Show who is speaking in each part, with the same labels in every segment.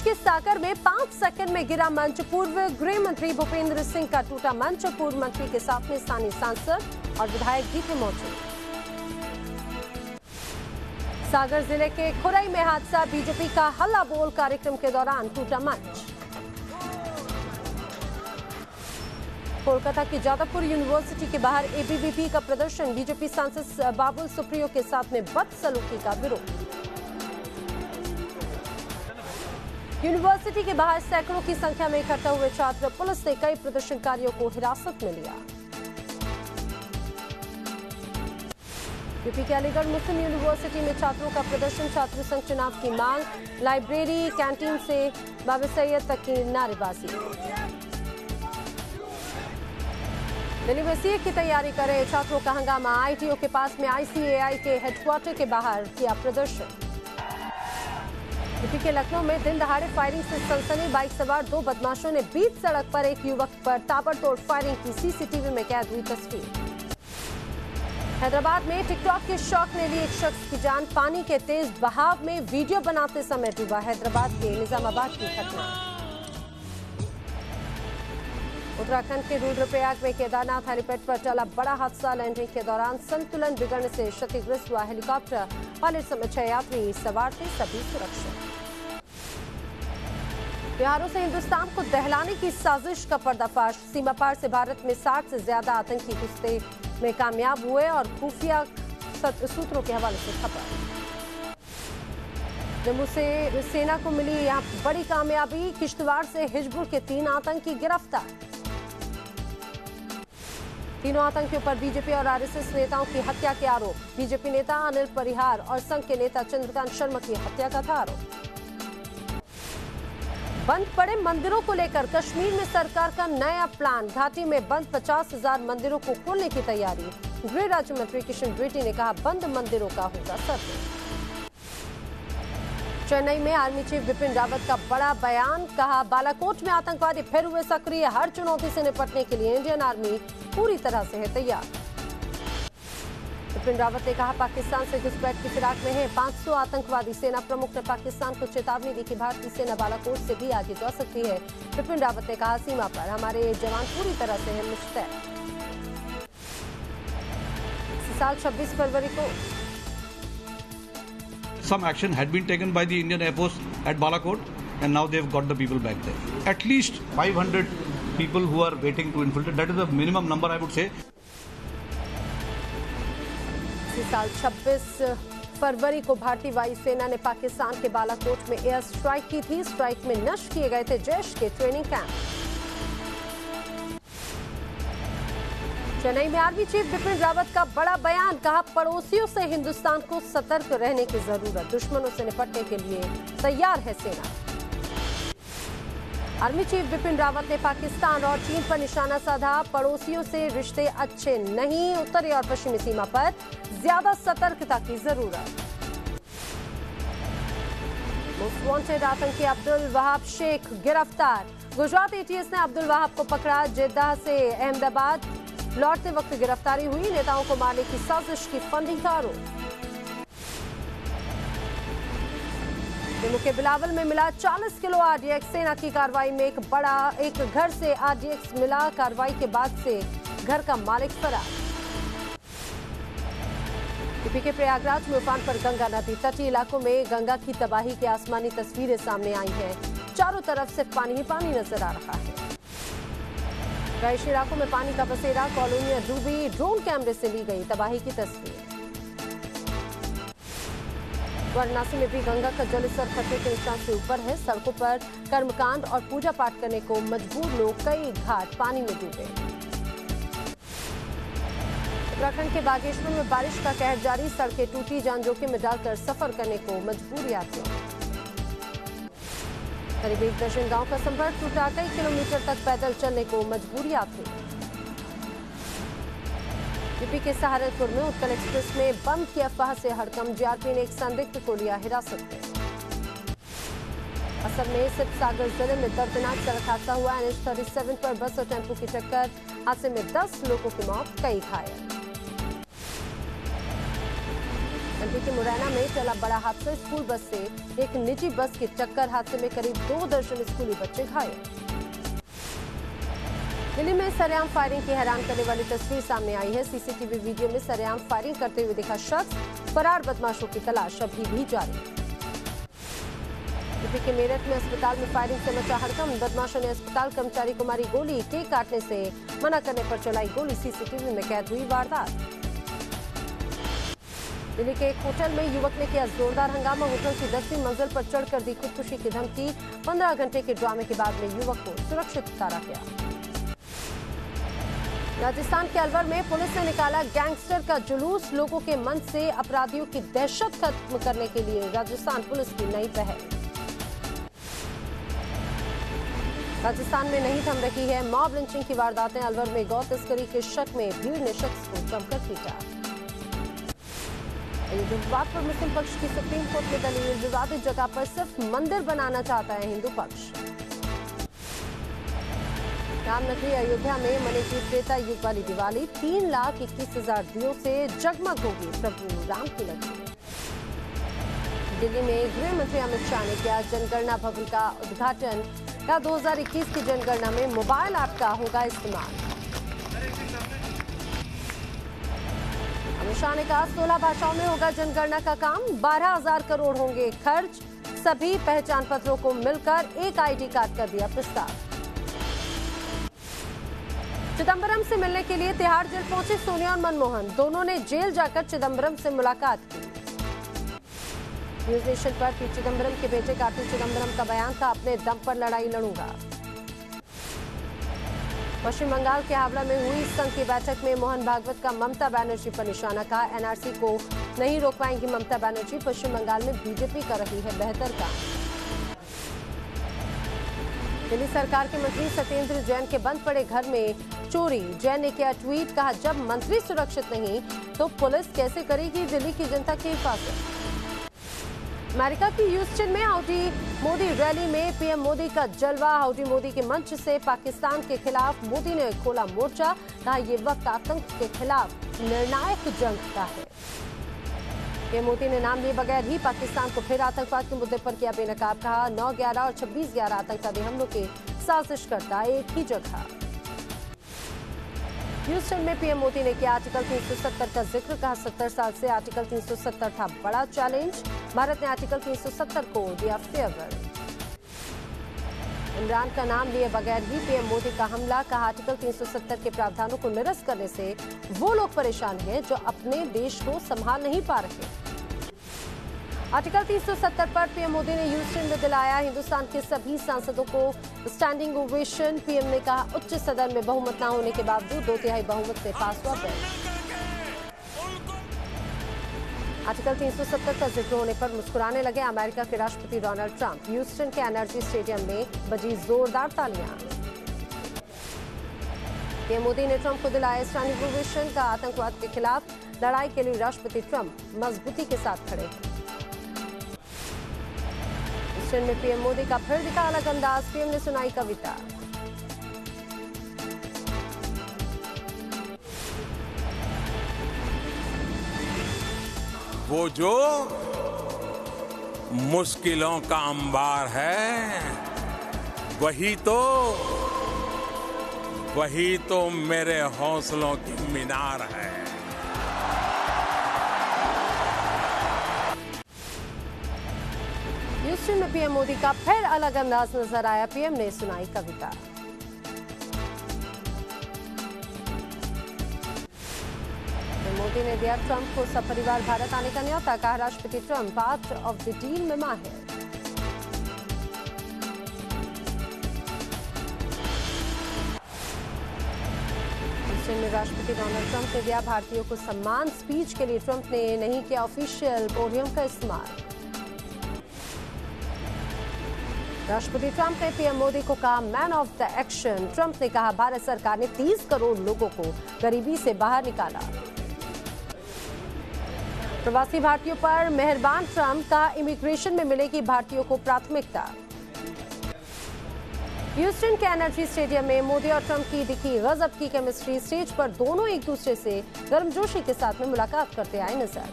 Speaker 1: के सागर में 5 सेकंड में गिरा मंच। पूर्व गृह मंत्री भूपेंद्र सिंह का टूटा मंच। पूर्व मंत्री के साथ में स्थानीय सांसद और विधायक भी थे मौजूद। सागर जिले के खुरई में हादसा। बीजेपी का हल्ला बोल कार्यक्रम के दौरान टूटा मंच। कोलकाता की जादवपुर यूनिवर्सिटी के बाहर एबीवीपी का प्रदर्शन। बीजेपी सांसद बाबुल सुप्रियो के साथ में बदसलूकी का विरोध। यूनिवर्सिटी के बाहर सैकड़ों की संख्या में इकट्ठा हुए छात्र। पुलिस ने कई प्रदर्शनकारियों को हिरासत में लिया। यूपी के अलीगढ़ मुस्लिम यूनिवर्सिटी में छात्रों का प्रदर्शन। छात्र संघ चुनाव की मांग। लाइब्रेरी कैंटीन से बाबा सैयद तक की नारेबाजी। दिल्ली में सीए की तैयारी कर रहे छात्रों का हंगामा। आईटीओ के पास में आईसीएआई के हेडक्वार्टर के बाहर किया प्रदर्शन। यूपी के लखनऊ में दिन दहाड़े फायरिंग से सनसनी। बाइक सवार 2 बदमाशों ने बीच सड़क पर एक युवक पर ताबड़तोड़ फायरिंग की। सीसीटीवी में कैद हुई तस्वीर। हैदराबाद में टिकटॉक के शौक ने ली एक शख्स की जान। पानी के तेज बहाव में वीडियो बनाते समय डूबा। हैदराबाद के निजामाबाद की घटना। उत्तराखंड के रुद्रप्रयाग में केदारनाथ हेलीपैड पर टला बड़ा हादसा। लैंडिंग के दौरान संतुलन बिगड़ने से क्षतिग्रस्त हुआ हेलीकॉप्टर। पायलट समेत 6 यात्री सवार थे, सभी सुरक्षित। बिहारों से हिंदुस्तान को दहलाने की साजिश का पर्दाफाश। सीमा पार से भारत में 60 से ज्यादा आतंकी घुसते में कामयाब हुए और खुफिया सूत्रों के हवाले से खबर। जम्मू से सेना को मिली यहाँ बड़ी कामयाबी। किश्तवाड़ से हिजबुल के 3 आतंकी गिरफ्तार। तीनों आतंकियों पर बीजेपी और आरएसएस नेताओं की हत्या के आरोप। बीजेपी नेता अनिल परिहार और संघ के नेता चंद्रकांत शर्मा की हत्या का था आरोप। बंद पड़े मंदिरों को लेकर कश्मीर में सरकार का नया प्लान। घाटी में बंद 50,000 मंदिरों को खोलने की तैयारी। गृह राज्य मंत्री किशन रेड्डी ने कहा बंद मंदिरों का होगा सर्वे। चेन्नई में आर्मी चीफ बिपिन रावत का बड़ा बयान। कहा बालाकोट में आतंकवादी फिर हुए सक्रिय। हर चुनौती से निपटने के लिए इंडियन आर्मी पूरी तरह से है तैयार। बिपिन रावत ने कहा पाकिस्तान से घुसपैठ की फिराक में है 500 आतंकवादी। सेना प्रमुख ने पाकिस्तान को चेतावनी दी कि भारतीय सेना बालाकोट से भी आगे जा सकती है। बिपिन रावत ने कहा सीमा पर हमारे जवान पूरी तरह से है मुस्तैद। इस साल 26 फरवरी को
Speaker 2: some action had been taken by the Indian Air Force at Balakot, and now they've got the people back there. At least 500 people who are waiting to infiltrate. That is the minimum number, I would say.
Speaker 1: इस साल 26 फरवरी को भारतीय वायुसेना ने पाकिस्तान के बालाकोट में air strike की थी। स्ट्राइक में नष्ट किए गए थे जैश के ट्रेनिंग कैंप। चेन्नई में आर्मी चीफ बिपिन रावत का बड़ा बयान। कहा पड़ोसियों से हिंदुस्तान को सतर्क रहने की जरूरत। दुश्मनों से निपटने के लिए तैयार है सेना। आर्मी चीफ बिपिन रावत ने पाकिस्तान और चीन पर निशाना साधा। पड़ोसियों से रिश्ते अच्छे नहीं। उत्तरी और पश्चिमी सीमा पर ज्यादा सतर्कता की जरूरत। मोस्ट वांटेड आतंकी अब्दुल वहाब शेख गिरफ्तार। गुजरात एटीएस ने अब्दुल वहाब को पकड़ा। जेद्दाह से अहमदाबाद लौटते वक्त गिरफ्तारी हुई। नेताओं को मारने की साजिश की फंडिंग का आरोप। जम्मू के बिलावल में मिला 40 किलो आरडीएक्स। सेना की कार्रवाई में एक घर से आरडीएक्स मिला। कार्रवाई के बाद से घर का मालिक फरार। यूपी के प्रयागराज में उफान पर गंगा नदी। तटीय इलाकों में गंगा की तबाही की आसमानी तस्वीरें सामने आई हैं। चारों तरफ से पानी ही पानी नजर आ रहा है। रहायशी इलाकों में पानी का बसेरा। कॉलोनियां डूबी। ड्रोन कैमरे से ली गई तबाही की तस्वीर। वाराणसी में भी गंगा का जलस्तर खतरे के निशान से ऊपर है। सड़कों पर कर्मकांड और पूजा पाठ करने को मजबूर लोग। कई घाट पानी में डूबे। उत्तराखंड के बागेश्वर में बारिश का कहर जारी। सड़कें टूटी। जान जोखिम में डालकर सफर करने को मजबूर यात्री। करीब 1 दर्जन गांव का संपर्क टूटा। कई किलोमीटर तक पैदल चलने को मजबूर यात्री। यूपी के सहारनपुर में उत्कल एक्सप्रेस में बम की अफवाह से हड़कंप। जीआरपी ने एक संदिग्ध को लिया हिरासत में। असम में सिर्फ सागर जिले में दर्दनाक सड़क हादसा हुआ। NH 37 पर बस और टेम्पो की टक्कर। हादसे में 10 लोगों की मौत, कई घायल। एमपी के मुरैना में चला बड़ा हादसा। स्कूल बस से एक निजी बस की टक्कर, हादसे में करीब 2 दर्जन स्कूली बच्चे घायल। दिल्ली में सरेआम फायरिंग की हैरान करने वाली तस्वीर सामने आई है। सीसीटीवी वीडियो में सरेआम फायरिंग करते हुए दिखा शख्स। फरार बदमाशों की तलाश अभी भी जारी। यूपी के मेरठ में अस्पताल में फायरिंग से मचा हड़कंप। बदमाशों ने अस्पताल कर्मचारी को मारी गोली। केक काटने से मना करने पर चलाई गोली। सीसीटीवी में कैद हुई वारदात। दिल्ली के एक होटल में युवक ने किया जोरदार हंगामा। होटल की 10वीं मंजिल पर चढ़कर दी खुदकुशी की धमकी। 15 घंटे के ड्रामे के बाद में युवक को सुरक्षित उतारा गया। राजस्थान के अलवर में पुलिस ने निकाला गैंगस्टर का जुलूस। लोगों के मन से अपराधियों की दहशत खत्म करने के लिए राजस्थान पुलिस की नई पहल। राजस्थान में नहीं थम रही है मॉब लिंचिंग की वारदातें। अलवर में गौ तस्करी के शक में भीड़ ने शख्स को जमकर पीटा। अयोध्या विवाद पर मुस्लिम पक्ष की सुप्रीम कोर्ट में दलील। विवादित जगह पर सिर्फ मंदिर बनाना चाहता है हिंदू पक्ष। रामनगरी अयोध्या में मनेगी त्रेता युग वाली दिवाली। 3,21,000 दियों से जगमग होगी प्रभु राम की नगरी। दिल्ली में गृह मंत्री अमित शाह ने किया जनगणना भवन का उद्घाटन। 2021 की जनगणना में मोबाइल ऐप का होगा इस्तेमाल। अमित शाह ने कहा 16 भाषाओं में होगा जनगणना का काम। 12,000 करोड़ होंगे खर्च। सभी पहचान पत्रों को मिलकर एक आईडी कार्ड का दिया प्रस्ताव। चिदंबरम से मिलने के लिए तिहाड़ जेल पहुंचे सोनिया और मनमोहन। दोनों ने जेल जाकर चिदंबरम से मुलाकात की। न्यूज नेशन पर पी चिदंबरम के बेटे कार्ति चिदंबरम का बयान था, अपने दम पर लड़ाई लड़ूंगा। पश्चिम बंगाल के हावड़ा में हुई संघ की बैठक में मोहन भागवत का ममता बनर्जी पर निशाना। कहा एनआरसी को नहीं रोक पाएंगी ममता बनर्जी। पश्चिम बंगाल में बीजेपी कर रही है बेहतर काम। दिल्ली सरकार के मंत्री सत्येंद्र जैन के बंद पड़े घर में चोरी। जैन ने किया ट्वीट, कहा जब मंत्री सुरक्षित नहीं तो पुलिस कैसे करेगी दिल्ली की जनता की हिफाजत। अमेरिका की ह्यूस्टन में हाउडी मोदी रैली में पीएम मोदी का जलवा। हाउडी मोदी के मंच से पाकिस्तान के खिलाफ मोदी ने खोला मोर्चा। कहा ये वक्त आतंक के खिलाफ निर्णायक जंग का है। पीएम मोदी ने नाम लिए बगैर ही पाकिस्तान को फिर आतंकवाद के मुद्दे पर किया बेनकाब। कहा 9/11 और 26/11 आतंकवादी हमलों के साजिशकर्ता एक ही जगह। ह्यूस्टन में पीएम मोदी ने किया आर्टिकल 370 का जिक्र। कहा 70 साल से आर्टिकल 370 था बड़ा चैलेंज। भारत ने आर्टिकल 370 को दिया फेवर। इमरान का नाम लिए बगैर ही पीएम मोदी का हमला। कहा आर्टिकल 370 के प्रावधानों को निरस्त करने से वो लोग परेशान हैं जो अपने देश को संभाल नहीं पा रहे। आर्टिकल 370 पर पीएम मोदी ने ह्यूस्टन में दिलाया हिंदुस्तान के सभी सांसदों को स्टैंडिंग ओवेशन। पीएम ने कहा उच्च सदन में बहुमत न होने के बावजूद 2/3 बहुमत से पास हुआ बिल। आर्टिकल 370 का जिक्र होने पर मुस्कुराने लगे अमेरिका के राष्ट्रपति डोनाल्ड ट्रंप। ह्यूस्टन के एनर्जी स्टेडियम में बजी जोरदार तालियां। पीएम मोदी ने ट्रंप को दिलाया स्टैंडिंग ओवेशन। का आतंकवाद के खिलाफ लड़ाई के लिए राष्ट्रपति ट्रंप मजबूती के साथ खड़े हैं। ह्यूस्टन में पीएम मोदी का फिर दिखा अलग अंदाज। पीएम ने सुनाई कविता।
Speaker 3: वो जो मुश्किलों का अंबार है वही तो मेरे हौसलों की मीनार है।
Speaker 1: ह्यूस्टन में पीएम मोदी का फिर अलग अंदाज नजर आया। पीएम ने सुनाई कविता। मोदी ने दिया ट्रंप को सपरिवार भारत आने का न्योता। कहा राष्ट्रपति Trump part of the deal में माहिर। ह्यूस्टन में राष्ट्रपति डोनाल्ड ट्रंप ने दिया भारतीयों को सम्मान। स्पीच के लिए ट्रंप ने नहीं किया ऑफिशियल पोडियम का इस्तेमाल। राष्ट्रपति ट्रंप ने पीएम मोदी को कहा man of the action. Trump ने कहा भारत सरकार ने 30 करोड़ लोगों को गरीबी से बाहर निकाला। प्रवासी भारतीयों पर मेहरबान ट्रंप। कहा इमिग्रेशन में मिलेगी भारतीयों को प्राथमिकता। ह्यूस्टन के एनर्जी स्टेडियम में मोदी और ट्रंप की दिखी गजब की केमिस्ट्री। स्टेज पर दोनों एक दूसरे से गर्मजोशी के साथ में मुलाकात करते आए नजर।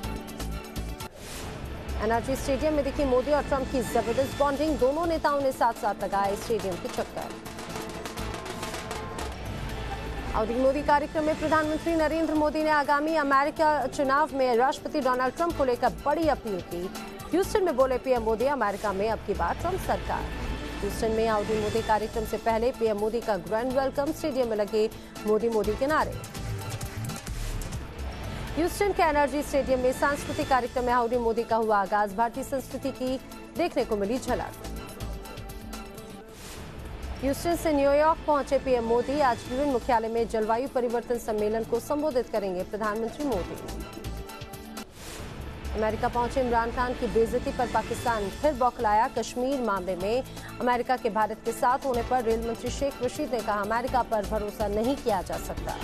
Speaker 1: एनआरजी स्टेडियम में दिखी मोदी और ट्रंप की जबरदस्त बॉन्डिंग। दोनों नेताओं ने साथ साथ लगाए स्टेडियम के चक्कर। हाउडी मोदी कार्यक्रम में प्रधानमंत्री नरेंद्र मोदी ने आगामी अमेरिका चुनाव में राष्ट्रपति डोनाल्ड ट्रंप को लेकर बड़ी अपील की। ह्यूस्टन में बोले पीएम मोदी, अमेरिका में अब की बार ट्रंप सरकार। ह्यूस्टन में हाउडी मोदी कार्यक्रम से पहले पीएम मोदी का ग्रैंड वेलकम, स्टेडियम में लगे मोदी मोदी के नारे। ह्यूस्टन के एनर्जी स्टेडियम में सांस्कृतिक कार्यक्रम में हाउडी मोदी का हुआ आगाज। भारतीय संस्कृति की देखने को मिली झलक। ह्यूस्टन से न्यूयॉर्क पहुंचे पीएम मोदी। आज यूएन मुख्यालय में जलवायु परिवर्तन सम्मेलन को संबोधित करेंगे प्रधानमंत्री मोदी। अमेरिका पहुंचे इमरान खान की बेइज्जती पर पाकिस्तान फिर बौखलाया। कश्मीर मामले में अमेरिका के भारत के साथ होने पर रेल मंत्री शेख रशीद ने कहा, अमेरिका पर भरोसा नहीं किया जा सकता।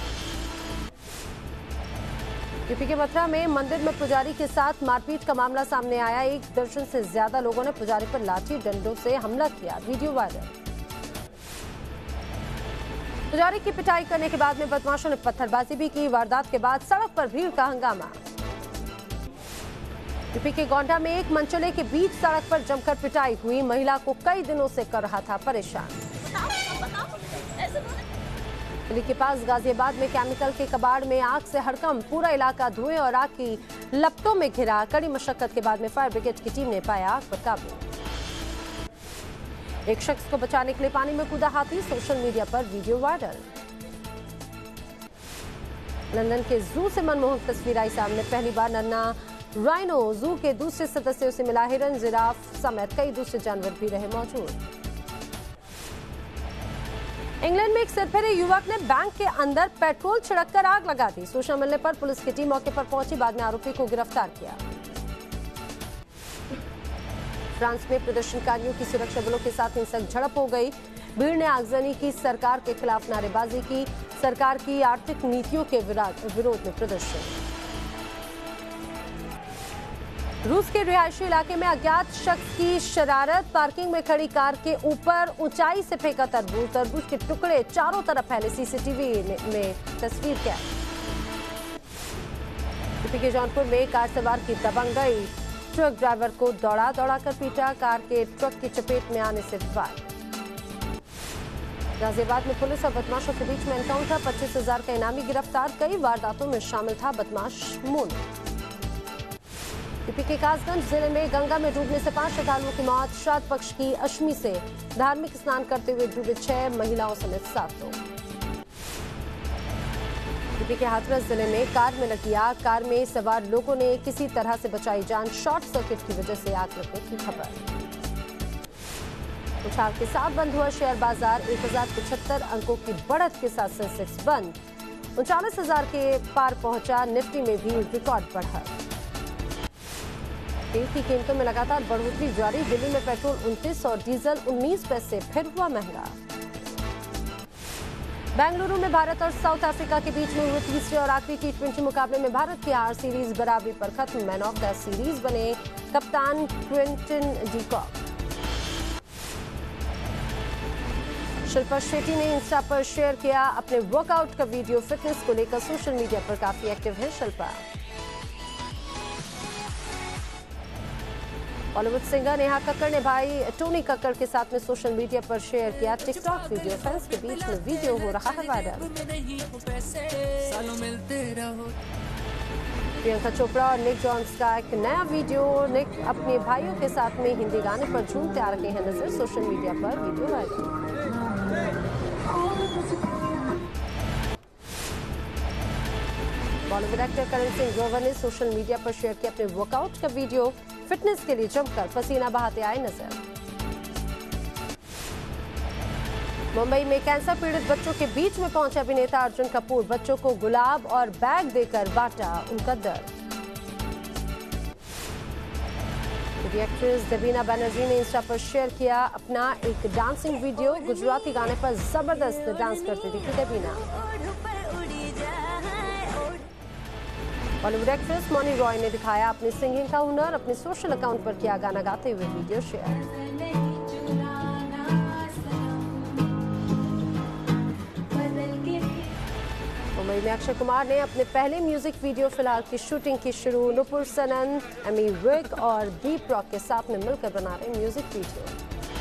Speaker 1: यूपी के मथुरा में मंदिर में पुजारी के साथ मारपीट का मामला सामने आया। 1 दर्जन से ज्यादा लोगों ने पुजारी पर लाठी डंडों से हमला किया, वीडियो वायरल। पुजारी की पिटाई करने के बाद में बदमाशों ने पत्थरबाजी भी की। वारदात के बाद सड़क पर भीड़ का हंगामा। यूपी के गोंडा में एक मंचले के बीच सड़क पर जमकर पिटाई हुई। महिला को कई दिनों से कर रहा था परेशान। दिल्ली के पास गाजियाबाद में केमिकल के कबाड़ में आग से हड़कंप। पूरा इलाका धुएं और आग की लपटों में घिरा। कड़ी मशक्कत के बाद में फायर ब्रिगेड की टीम ने पाया आग पर काबू। एक शख्स को बचाने के लिए पानी में कूदा हाथी, सोशल मीडिया पर वीडियो वायरल। लंदन के जू से मनमोहक तस्वीर आई सामने। पहली बार नन्हा राइनो जू के दूसरे सदस्यों से मिला। हिरन, जिराफ समेत कई दूसरे जानवर भी रहे मौजूद। इंग्लैंड में एक सिरफिरे युवक ने बैंक के अंदर पेट्रोल छिड़ककर आग लगा दी। सूचना मिलने पर पुलिस की टीम मौके पर पहुंची। बाद में आरोपी को गिरफ्तार किया। फ्रांस में प्रदर्शनकारियों की सुरक्षा बलों के साथ हिंसक झड़प हो गई। भीड़ ने आगजनी की, सरकार के खिलाफ नारेबाजी की। सरकार की आर्थिक नीतियों के विरोध में प्रदर्शन। रूस के रिहायशी इलाके में अज्ञात शख्स की शरारत। पार्किंग में खड़ी कार के ऊपर ऊंचाई से फेंका तरबूज। तरबूज के टुकड़े चारों तरफ फैले। सीसीटीवी में तस्वीर कैद। यूपी के जौनपुर में कार सवार की दबंगई। ट्रक ड्राइवर को दौड़ा कर पीटा। कार के ट्रक की चपेट में आने से वार। गाजियाबाद में पुलिस और बदमाशों के बीच में एनकाउंटर। 25,000 का इनामी गिरफ्तार। कई वारदातों में शामिल था बदमाश मोनू। यूपी के कासगंज जिले में गंगा में डूबने से 5 श्रद्धालुओं की मौत। श्राद्ध पक्ष की अष्टमी से धार्मिक स्नान करते हुए डूबे 6 महिलाओं समेत 7 लोग। यूपी के हाथरस जिले में कार में लगी आग। कार में सवार लोगों ने किसी तरह से बचाई जान। शॉर्ट सर्किट की वजह से आग लगने की खबर। उछाल के साथ बंद हुआ शेयर बाजार। 1075 अंकों की बढ़त के साथ सेंसेक्स बंद 39,000 के पार पहुंचा। निफ्टी में भी रिकॉर्ड बढ़त। तेल की कीमतों में लगातार बढ़ोतरी जारी। दिल्ली में पेट्रोल 29 और डीजल 19 पैसे फिर हुआ महंगा। बेंगलुरु में भारत और साउथ अफ्रीका के बीच में हुए तीसरे और आखिरी T20 मुकाबले में भारत की हार। सीरीज बराबरी पर खत्म। मैन ऑफ द सीरीज बने कप्तान Quinton de Kock. Shilpa Shetty ने इंस्टा पर शेयर किया अपने वर्कआउट का वीडियो। फिटनेस को लेकर सोशल मीडिया पर काफी एक्टिव है शिल्पा। बॉलीवुड सिंगर नेहा कक्कड़ ने भाई टोनी कक्कड़ के साथ में सोशल मीडिया पर शेयर किया टिकटॉक वीडियो। फैंस के बीच में वीडियो हो रहा है वायरल। प्रियंका चोपड़ा और निक जॉन्स का एक नया वीडियो। निक अपने भाइयों के साथ में हिंदी गाने पर झूमते आ रहे हैं नजर। सोशल मीडिया पर video viral. Bollywood actor Karan Singh Grover ने सोशल मीडिया पर शेयर किया अपने वर्कआउट का वीडियो। फिटनेस के लिए जमकर पसीना बहाते आए नजर। मुंबई में कैंसर पीड़ित बच्चों के बीच में पहुंचे अभिनेता अर्जुन कपूर। बच्चों को गुलाब और बैग देकर बांटा उनका दर्द। एक्ट्रेस देवीना बनर्जी ने इंस्टा पर शेयर किया अपना एक डांसिंग वीडियो। गुजराती गाने पर जबरदस्त डांस करती दिखी देवीना। बॉलीवुड एक्ट्रेस मौनी रॉय ने दिखाया अपनी सिंगिंग का हुनर। अपने सोशल अकाउंट पर किया गाना गाते हुए वीडियो शेयर। मुंबई मुंबई में अक्षय कुमार ने अपने पहले म्यूजिक वीडियो फिलहाल की शूटिंग की शुरू। नुपुर सनन, एमी विर्क और दीप रॉक के साथ में मिलकर बना रहे म्यूजिक वीडियो।